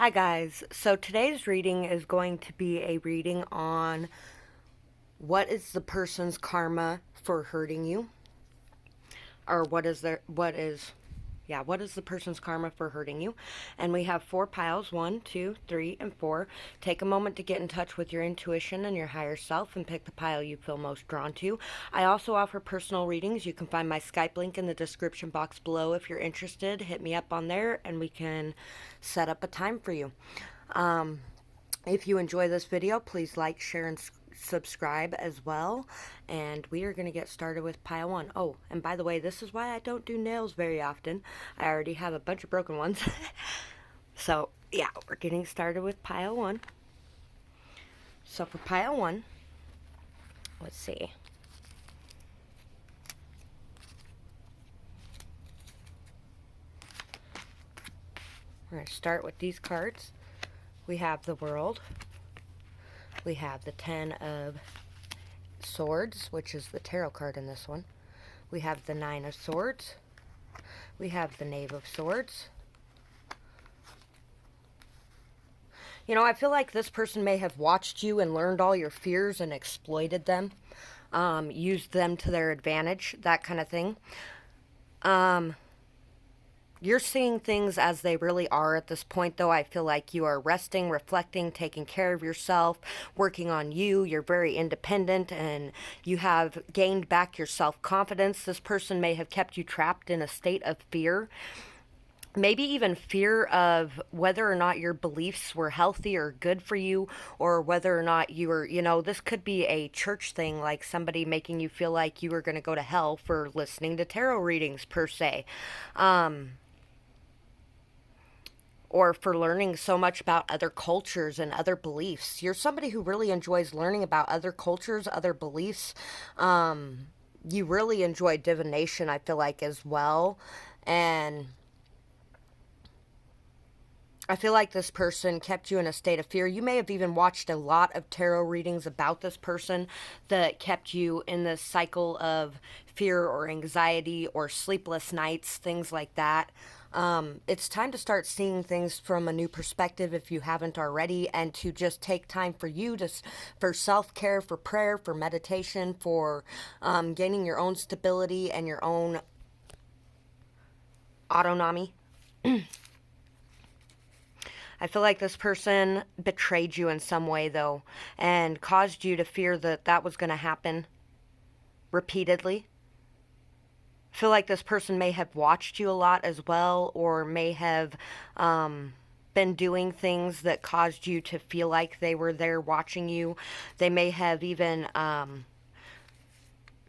Hi guys, so today's reading is going to be a reading on what is the person's karma for hurting you, or what is the person's karma for hurting you. And we have 4 piles, 1, 2, 3, and 4. Take a moment to get in touch with your intuition and your higher self and pick the pile you feel most drawn to. I also offer personal readings. You can find my Skype link in the description box below. If you're interested, hit me up on there and we can set up a time for you. If you enjoy this video, please like, share, and subscribe as well. And we are going to get started with pile 1. Oh, and by the way, this is why I don't do nails very often. I already have a bunch of broken ones. So, yeah, we're getting started with pile 1. So for pile 1, let's see. We're going to start with these cards. We have the World. We have the 10 of Swords, which is the tarot card in this one. We have the 9 of Swords. We have the Knave of Swords. You know, I feel like this person may have watched you and learned all your fears and exploited them, used them to their advantage, that kind of thing. You're seeing things as they really are at this point, though. I feel like you are resting, reflecting, taking care of yourself, working on you. You're very independent and you have gained back your self-confidence. This person may have kept you trapped in a state of fear. Maybe even fear of whether or not your beliefs were healthy or good for you, or whether or not you were, this could be a church thing, like somebody making you feel like you were going to go to hell for listening to tarot readings, per se. Or for learning so much about other cultures and other beliefs. You're somebody who really enjoys learning about other cultures, other beliefs. You really enjoy divination, I feel like, as well. And I feel like this person kept you in a state of fear. You may have even watched a lot of tarot readings about this person that kept you in this cycle of fear or anxiety or sleepless nights, things like that. It's time to start seeing things from a new perspective if you haven't already, and to just take time for you for self-care, for prayer, for meditation, for gaining your own stability and your own autonomy. I feel like this person betrayed you in some way, though, and caused you to fear that that was going to happen repeatedly. I feel like this person may have watched you a lot as well, or may have been doing things that caused you to feel like they were there watching you. They may have even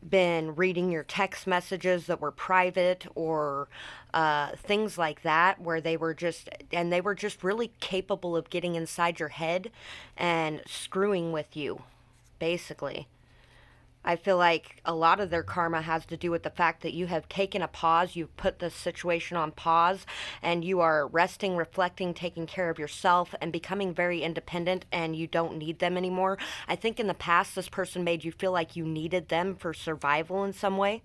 been reading your text messages that were private, or things like that, where they were just really capable of getting inside your head and screwing with you, basically. I feel like a lot of their karma has to do with the fact that you have taken a pause, you've put the situation on pause, and you are resting, reflecting, taking care of yourself, and becoming very independent, and you don't need them anymore. I think in the past, this person made you feel like you needed them for survival in some way.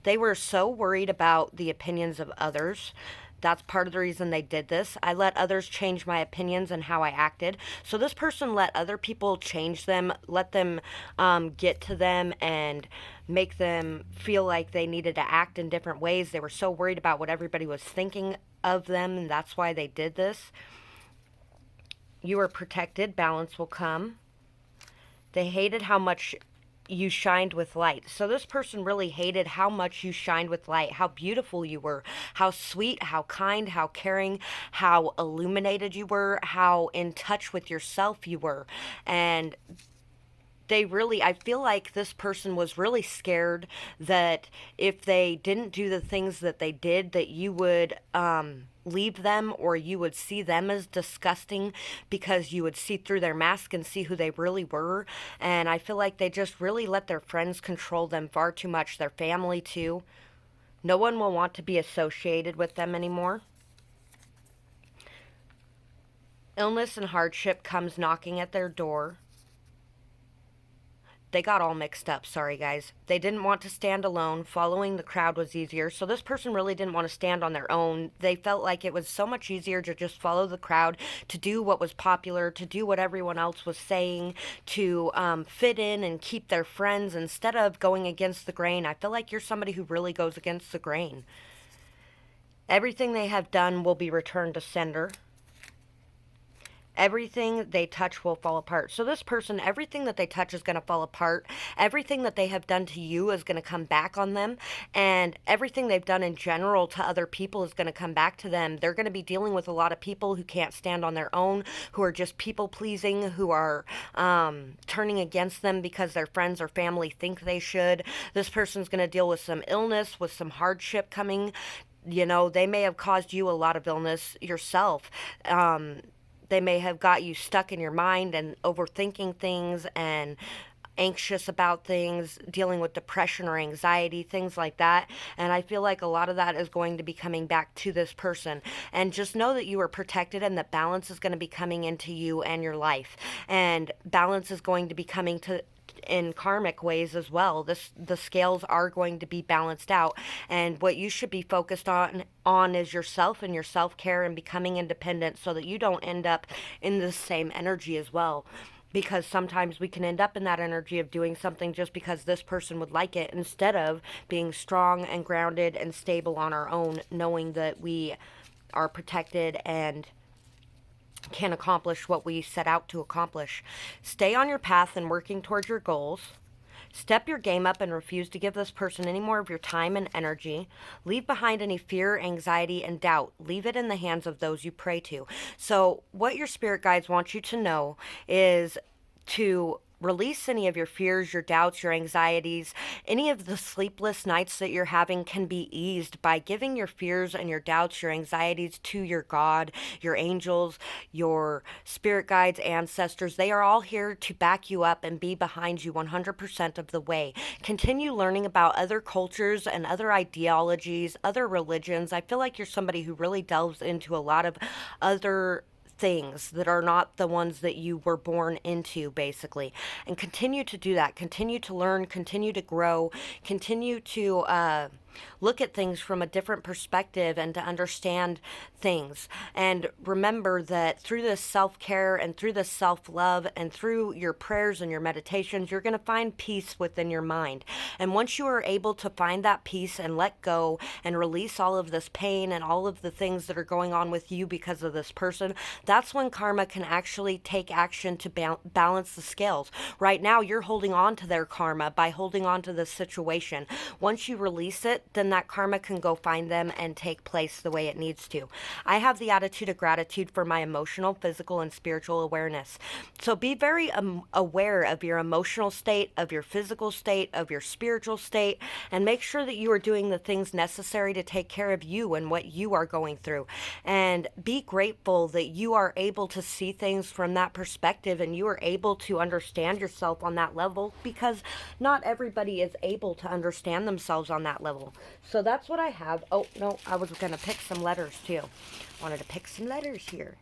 They were so worried about the opinions of others. That's part of the reason they did this. I let others change my opinions and how I acted. So this person let other people change them, let them get to them and make them feel like they needed to act in different ways. They were so worried about what everybody was thinking of them, and that's why they did this. You are protected. Balance will come. They hated how much you shined with light. So this person really hated how much you shined with light, how beautiful you were, how sweet, how kind, how caring, how illuminated you were, how in touch with yourself you were. And I feel like this person was really scared that if they didn't do the things that they did, that you would leave them, or you would see them as disgusting, because you would see through their mask and see who they really were. And I feel like they just really let their friends control them far too much, their family too. No one will want to be associated with them anymore. Illness and hardship comes knocking at their door. they got all mixed up. Sorry, guys. They didn't want to stand alone. Following the crowd was easier. So this person really didn't want to stand on their own. They felt like it was so much easier to just follow the crowd, to do what was popular, to do what everyone else was saying, to fit in and keep their friends instead of going against the grain. I feel like you're somebody who really goes against the grain. Everything they have done will be returned to sender. Everything they touch will fall apart. So this person, everything that they touch is going to fall apart. Everything that they have done to you is going to come back on them. And everything they've done in general to other people is going to come back to them. They're going to be dealing with a lot of people who can't stand on their own, who are just people pleasing, who are turning against them because their friends or family think they should. This person's going to deal with some illness, with some hardship coming. You know, they may have caused you a lot of illness yourself. They may have got you stuck in your mind and overthinking things and anxious about things, dealing with depression or anxiety, things like that. And I feel like a lot of that is going to be coming back to this person. And just know that you are protected and that balance is going to be coming into you and your life. And balance is going to be coming to in karmic ways as well. The scales are going to be balanced out, and what you should be focused on is yourself and your self-care and becoming independent so that you don't end up in the same energy as well, because sometimes we can end up in that energy of doing something just because this person would like it, instead of being strong and grounded and stable on our own, knowing that we are protected and can accomplish what we set out to accomplish. Stay on your path and working towards your goals. Step your game up and refuse to give this person any more of your time and energy. Leave behind any fear, anxiety, and doubt. Leave it in the hands of those you pray to. So what your spirit guides want you to know is to release any of your fears, your doubts, your anxieties. Any of the sleepless nights that you're having can be eased by giving your fears and your doubts, your anxieties to your God, your angels, your spirit guides, ancestors. They are all here to back you up and be behind you 100% of the way. Continue learning about other cultures and other ideologies, other religions. I feel like you're somebody who really delves into a lot of other things that are not the ones that you were born into, basically. And continue to do that. Continue to learn, continue to grow, continue to look at things from a different perspective and to understand things. And remember that through this self-care and through this self-love and through your prayers and your meditations, you're going to find peace within your mind. And once you are able to find that peace and let go and release all of this pain and all of the things that are going on with you because of this person, that's when karma can actually take action to balance the scales. Right now, you're holding on to their karma by holding on to this situation. Once you release it, then that karma can go find them and take place the way it needs to. I have the attitude of gratitude for my emotional, physical, and spiritual awareness. So be very aware of your emotional state, of your physical state, of your spiritual state, and make sure that you are doing the things necessary to take care of you and what you are going through. And be grateful that you are able to see things from that perspective and you are able to understand yourself on that level, because not everybody is able to understand themselves on that level. So that's what I have. Oh, no, I was going to pick some letters too. Wanted to pick some letters here.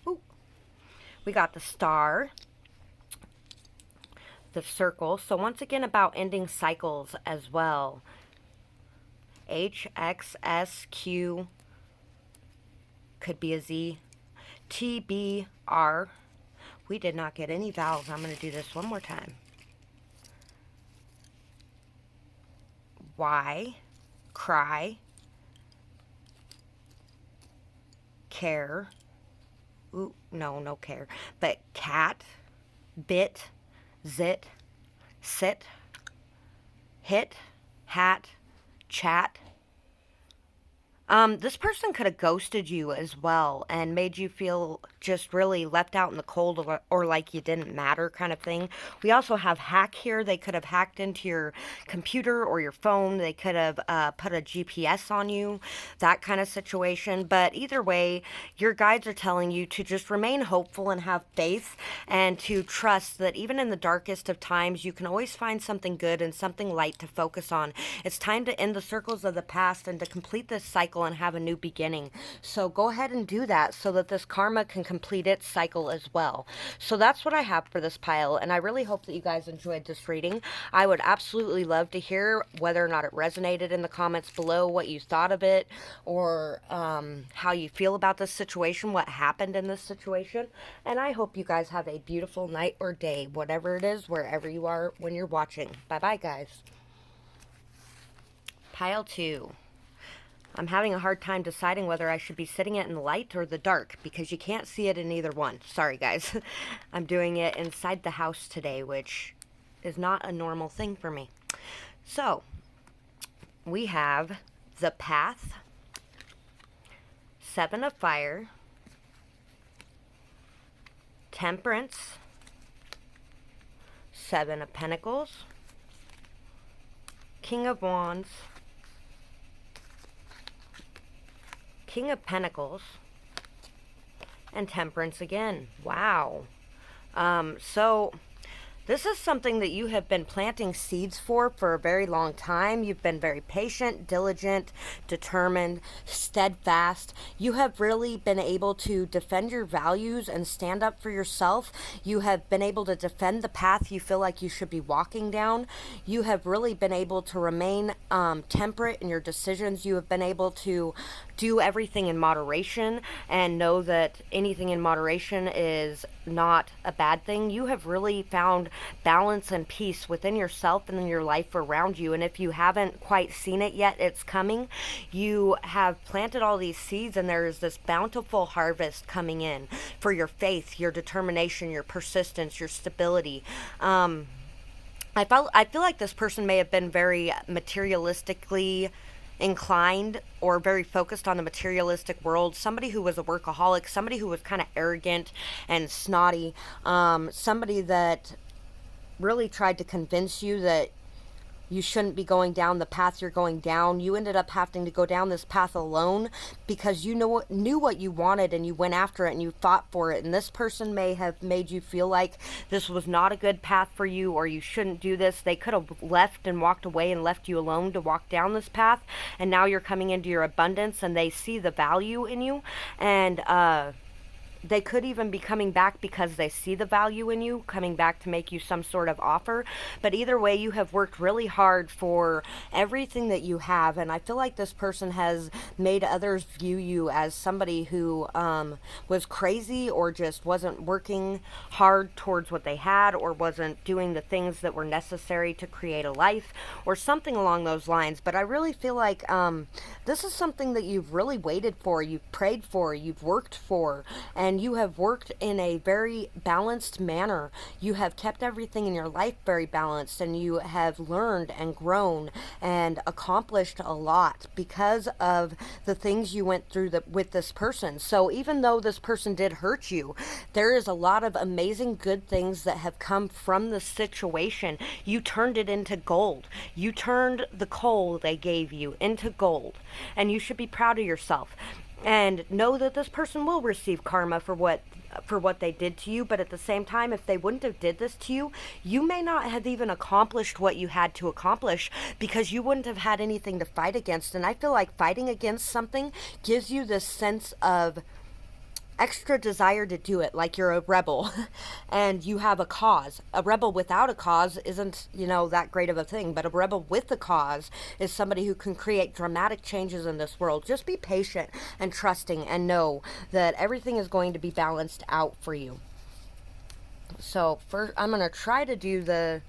Ooh. We got the star, the circle. So once again, about ending cycles as well. H, X, S, Q, could be a Z. T, B, R. We did not get any vowels. I'm going to do this one more time. Y, cry, care. Ooh, no care. But cat, bit, zit, sit, hit, hat, chat. This person could have ghosted you as well and made you feel just really left out in the cold, or like you didn't matter kind of thing. We also have hack here. They could have hacked into your computer or your phone. They could have put a GPS on you, that kind of situation. But either way, your guides are telling you to just remain hopeful and have faith, and to trust that even in the darkest of times, you can always find something good and something light to focus on. It's time to end the circles of the past and to complete this cycle cycle and have a new beginning. So go ahead and do that so that this karma can complete its cycle as well. So that's what I have for this pile, and I really hope that you guys enjoyed this reading. I would absolutely love to hear whether or not it resonated in the comments below, what you thought of it, or how you feel about this situation, what happened in this situation. And I hope you guys have a beautiful night or day, whatever it is, wherever you are when you're watching. Bye-bye, guys. Pile 2. I'm having a hard time deciding whether I should be sitting it in the light or the dark because you can't see it in either one. Sorry, guys. I'm doing it inside the house today, which is not a normal thing for me. So, we have the Path, 7 of Fire, Temperance, 7 of Pentacles, King of Wands, King of Pentacles, and Temperance again. Wow. So this is something that you have been planting seeds for a very long time. You've been very patient, diligent, determined, steadfast. You have really been able to defend your values and stand up for yourself. You have been able to defend the path you feel like you should be walking down. You have really been able to remain temperate in your decisions. You have been able to do everything in moderation and know that anything in moderation is not a bad thing. You have really found balance and peace within yourself and in your life around you. And if you haven't quite seen it yet, it's coming. You have planted all these seeds, and there is this bountiful harvest coming in for your faith, your determination, your persistence, your stability. I feel like this person may have been very materialistically inclined or very focused on the materialistic world, somebody who was a workaholic, somebody who was kind of arrogant and snotty, somebody that really tried to convince you that you shouldn't be going down the path you're going down. You ended up having to go down this path alone because you knew what you wanted, and you went after it and you fought for it. And this person may have made you feel like this was not a good path for you, or you shouldn't do this. They could have left and walked away and left you alone to walk down this path. And now you're coming into your abundance, and they see the value in you. And they could even be coming back because they see the value in you, coming back to make you some sort of offer. But either way, you have worked really hard for everything that you have. And I feel like this person has made others view you as somebody who was crazy, or just wasn't working hard towards what they had, or wasn't doing the things that were necessary to create a life, or something along those lines. But I really feel like this is something that you've really waited for, you've prayed for, you've worked for, and you have worked in a very balanced manner. You have kept everything in your life very balanced, and you have learned and grown and accomplished a lot because of the things you went through with this person. So even though this person did hurt you, there is a lot of amazing good things that have come from the situation. You turned it into gold. You turned the coal they gave you into gold, and you should be proud of yourself. And know that this person will receive karma for what they did to you. But at the same time, if they wouldn't have did this to you, you may not have even accomplished what you had to accomplish, because you wouldn't have had anything to fight against. And I feel like fighting against something gives you this sense of extra desire to do it, like you're a rebel and you have a cause. A rebel without a cause isn't, that great of a thing, but a rebel with a cause is somebody who can create dramatic changes in this world. Just be patient and trusting, and know that everything is going to be balanced out for you. So first, I'm going to try to do the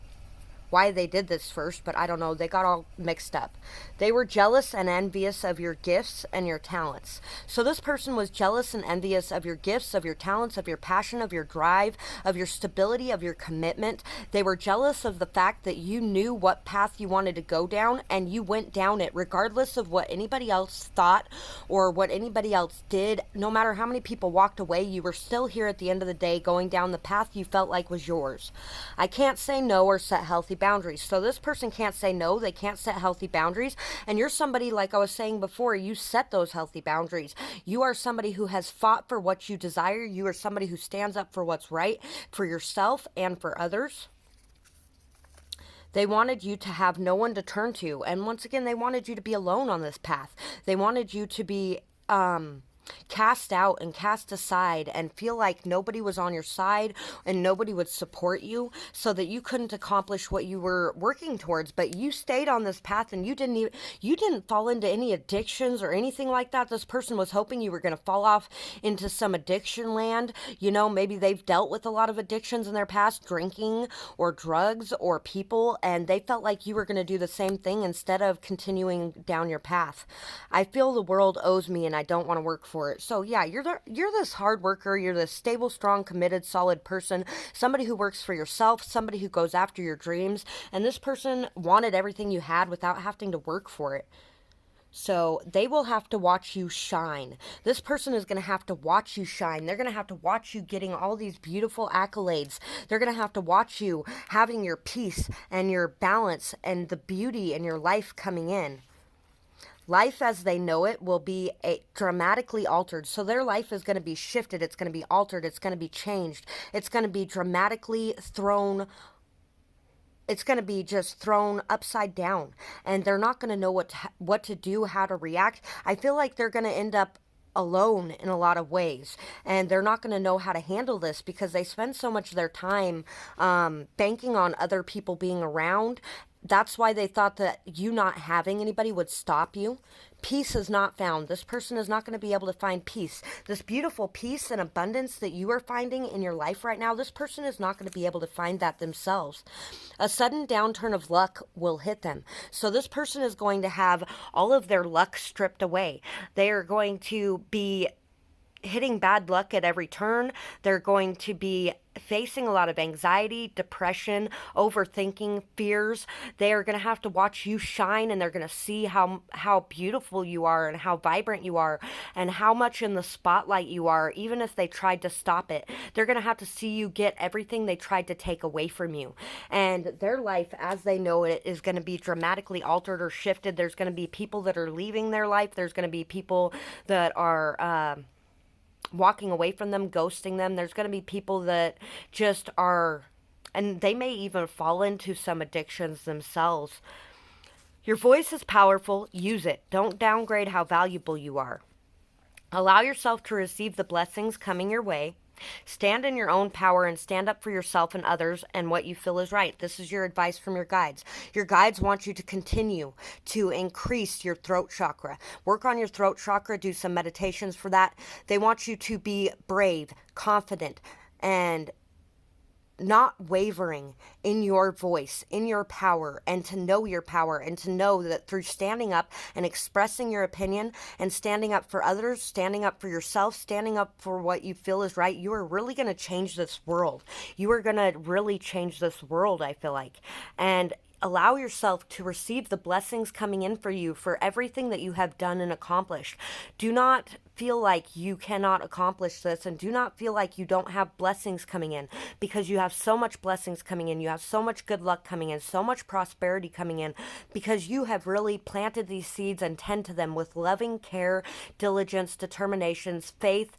why they did this first, but I don't know, they got all mixed up. They were jealous and envious of your gifts and your talents. So this person was jealous and envious of your gifts, of your talents, of your passion, of your drive, of your stability, of your commitment. They were jealous of the fact that you knew what path you wanted to go down, and you went down it regardless of what anybody else thought or what anybody else did. No matter how many people walked away, you were still here at the end of the day, going down the path you felt like was yours. I can't say no or set healthy boundaries. So this person can't say no, they can't set healthy boundaries. And you're somebody, like I was saying before, you set those healthy boundaries. You are somebody who has fought for what you desire. You are somebody who stands up for what's right for yourself and for others. They wanted you to have no one to turn to. And once again, they wanted you to be alone on this path. They wanted you to be cast out and cast aside and feel like nobody was on your side and nobody would support you, so that you couldn't accomplish what you were working towards. But you stayed on this path, and you didn't fall into any addictions or anything like that. This person was hoping you were going to fall off into some addiction land. You know, maybe they've dealt with a lot of addictions in their past, drinking or drugs or people, and they felt like you were going to do the same thing instead of continuing down your path. I feel the world owes me and I don't want to work for it. So yeah, you're this hard worker, you're this stable, strong, committed, solid person, somebody who works for yourself, somebody who goes after your dreams, and this person wanted everything you had without having to work for it. So they will have to watch you shine. This person is going to have to watch you shine. They're going to have to watch you getting all these beautiful accolades. They're going to have to watch you having your peace and your balance and the beauty in your life coming in. Life as they know it will be dramatically altered. So their life is going to be shifted. It's going to be altered. It's going to be changed. It's going to be dramatically thrown. It's going to be just thrown upside down. And they're not going to know what to do, how to react. I feel like they're going to end up alone in a lot of ways, and they're not going to know how to handle this because they spend so much of their time banking on other people being around. That's why they thought that you not having anybody would stop you. Peace is not found. This person is not going to be able to find peace. This beautiful peace and abundance that you are finding in your life right now, this person is not going to be able to find that themselves. A sudden downturn of luck will hit them. So this person is going to have all of their luck stripped away. They are going to be hitting bad luck at every turn. They're going to be facing a lot of anxiety, depression, overthinking, fears. They are going to have to watch you shine, and they're going to see how beautiful you are and how vibrant you are and how much in the spotlight you are, even if they tried to stop it. They're going to have to see you get everything they tried to take away from you. And their life as they know it is going to be dramatically altered or shifted. There's going to be people that are leaving their life. There's going to be people that are walking away from them, ghosting them. There's going to be people that just are, and they may even fall into some addictions themselves. Your voice is powerful. Use it. Don't downgrade how valuable you are. Allow yourself to receive the blessings coming your way. Stand in your own power and stand up for yourself and others and what you feel is right. This is your advice from your guides. Your guides want you to continue to increase your throat chakra. Work on your throat chakra. Do some meditations for that. They want you to be brave, confident, and not wavering in your voice, in your power, and to know your power, and to know that through standing up and expressing your opinion and standing up for others, standing up for yourself, standing up for what you feel is right, you are really going to change this world. You are going to really change this world, I feel like. And allow yourself to receive the blessings coming in for you for everything that you have done and accomplished. Do not feel like you cannot accomplish this, and do not feel like you don't have blessings coming in, because you have so much blessings coming in. You have so much good luck coming in, so much prosperity coming in, because you have really planted these seeds and tend to them with loving care, diligence, determinations, faith,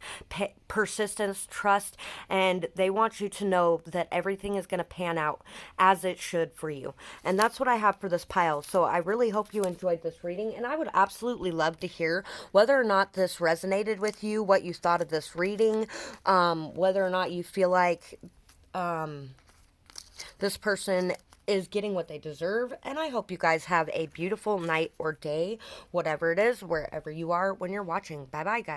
persistence, trust, and they want you to know that everything is going to pan out as it should for you. And that's what I have for this pile. So I really hope you enjoyed this reading, and I would absolutely love to hear whether or not this resonated with you, what you thought of this reading, whether or not you feel like this person is getting what they deserve. And I hope you guys have a beautiful night or day, whatever it is, wherever you are when you're watching. Bye bye, guys.